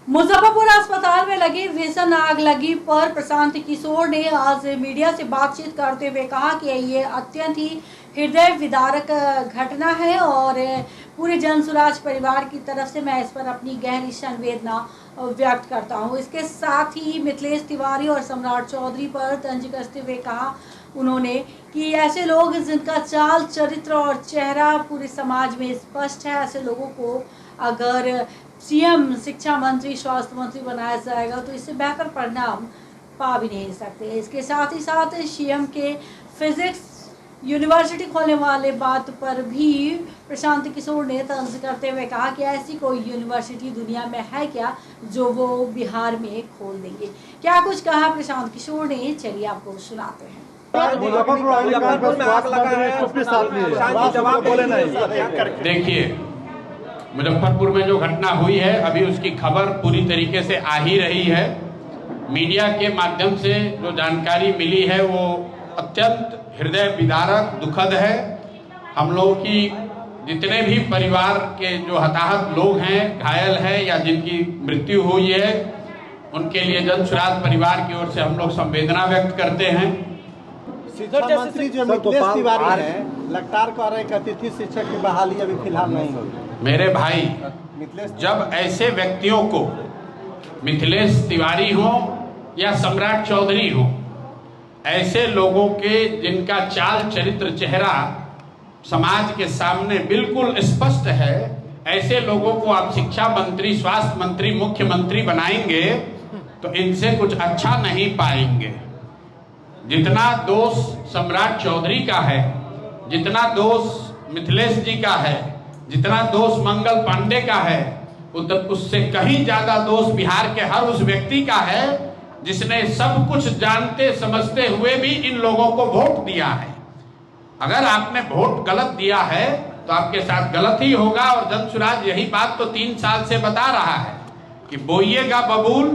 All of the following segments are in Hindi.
मुजफ्फरपुर अस्पताल में लगी भीषण आग लगी पर प्रशांत किशोर ने आज मीडिया से बातचीत करते हुए कहा कि ये अत्यंत ही हृदय विदारक घटना है और पूरे जनसुराज परिवार की तरफ से मैं इस पर अपनी गहरी संवेदना व्यक्त करता हूं। इसके साथ ही मिथिलेश तिवारी और सम्राट चौधरी पर तंज कसते हुए कहा उन्होंने कि ऐसे लोग जिनका चाल चरित्र और चेहरा पूरे समाज में स्पष्ट है, ऐसे लोगों को अगर सीएम, शिक्षा मंत्री, स्वास्थ्य मंत्री बनाया जाएगा तो इससे बेहतर परिणाम पा भी नहीं सकते। इसके साथ ही साथ सीएम के फिजिक्स यूनिवर्सिटी खोलने वाले बात पर भी प्रशांत किशोर ने तंज करते हुए कहा कि ऐसी कोई यूनिवर्सिटी दुनिया में है क्या जो वो बिहार में खोल देंगे। क्या कुछ कहा प्रशांत किशोर ने, चलिए आपको सुनाते हैं। देखिए, मुजफ्फरपुर में जो घटना हुई है अभी उसकी खबर पूरी तरीके से आ ही रही है। मीडिया के माध्यम से जो जानकारी मिली है वो अत्यंत हृदय विदारक, दुखद है। हम लोगों की जितने भी परिवार के जो हताहत लोग हैं, घायल हैं या जिनकी मृत्यु हुई है, उनके लिए जनसुराज परिवार की ओर से हम लोग संवेदना व्यक्त करते हैं। शिक्षा मंत्री जो मिथिलेश तिवारी है, लगातार कह रहे हैं कि अतिथि शिक्षक की बहाली अभी फिलहाल नहीं होगी। मेरे भाई, जब ऐसे व्यक्तियों को मिथिलेश तिवारी हो या सम्राट चौधरी हो, ऐसे लोगों के जिनका चाल चरित्र चेहरा समाज के सामने बिल्कुल स्पष्ट है, ऐसे लोगों को आप शिक्षा मंत्री, स्वास्थ्य मंत्री, मुख्यमंत्री बनाएंगे तो इनसे कुछ अच्छा नहीं पाएंगे। जितना दोष सम्राट चौधरी का है, जितना दोष मिथिलेश जी का है, जितना दोष मंगल पांडे का है, उससे कहीं ज्यादा दोष बिहार के हर उस व्यक्ति का है जिसने सब कुछ जानते समझते हुए भी इन लोगों को वोट दिया है। अगर आपने वोट गलत दिया है तो आपके साथ गलत ही होगा। और जनसुराज यही बात तो 3 साल से बता रहा है कि बोइएगा बबूल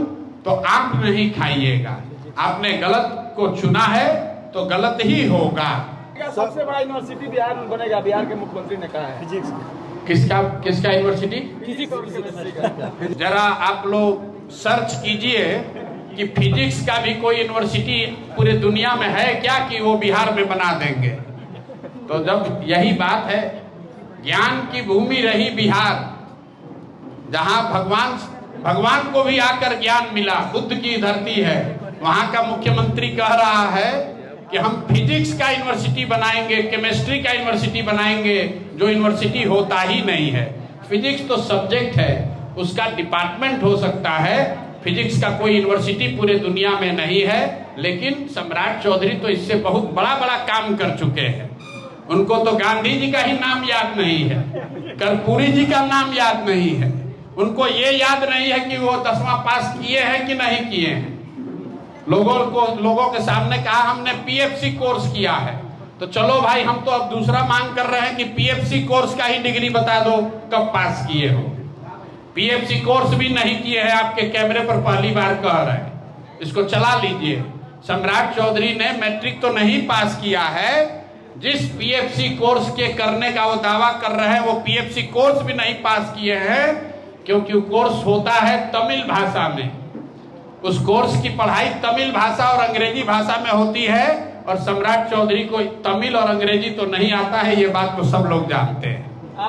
तो आप नहीं खाइएगा। आपने गलत को चुना है तो गलत ही होगा। सबसे बड़ा यूनिवर्सिटी बिहार में बनेगा, बिहार के मुख्यमंत्री ने कहा है। फिजिक्स किसका यूनिवर्सिटी? जरा आप लोग सर्च कीजिए कि फिजिक्स का भी कोई यूनिवर्सिटी पूरे दुनिया में है क्या कि वो बिहार में बना देंगे। तो जब यही बात है, ज्ञान की भूमि रही बिहार, जहां भगवान को भी आकर ज्ञान मिला, बुद्ध की धरती है, वहां का मुख्यमंत्री कह रहा है कि हम फिजिक्स का यूनिवर्सिटी बनाएंगे, केमिस्ट्री का यूनिवर्सिटी बनाएंगे, जो यूनिवर्सिटी होता ही नहीं है। फिजिक्स तो सब्जेक्ट है, उसका डिपार्टमेंट हो सकता है, फिजिक्स का कोई यूनिवर्सिटी पूरे दुनिया में नहीं है। लेकिन सम्राट चौधरी तो इससे बहुत बड़ा काम कर चुके हैं। उनको तो गांधी जी का ही नाम याद नहीं है, कर्पूरी जी का नाम याद नहीं है, उनको ये याद नहीं है कि वो 10वां पास किए हैं कि नहीं किए हैं। लोगों के सामने कहा हमने पीएफसी कोर्स किया है, तो चलो भाई हम तो अब दूसरा मांग कर रहे हैं कि पीएफसी कोर्स का ही डिग्री बता दो कब पास किए हो। पीएफसी कोर्स भी नहीं किए हैं, आपके कैमरे पर पहली बार कह रहे हैं, इसको चला लीजिए। सम्राट चौधरी ने मैट्रिक तो नहीं पास किया है, जिस पीएफसी कोर्स के करने का वो दावा कर रहे हैं वो पीएफसी कोर्स भी नहीं पास किए हैं, क्योंकि वो कोर्स होता है तमिल भाषा में। उस कोर्स की पढ़ाई तमिल भाषा और अंग्रेजी भाषा में होती है, और सम्राट चौधरी को तमिल और अंग्रेजी तो नहीं आता है, ये बात तो सब लोग जानते हैं।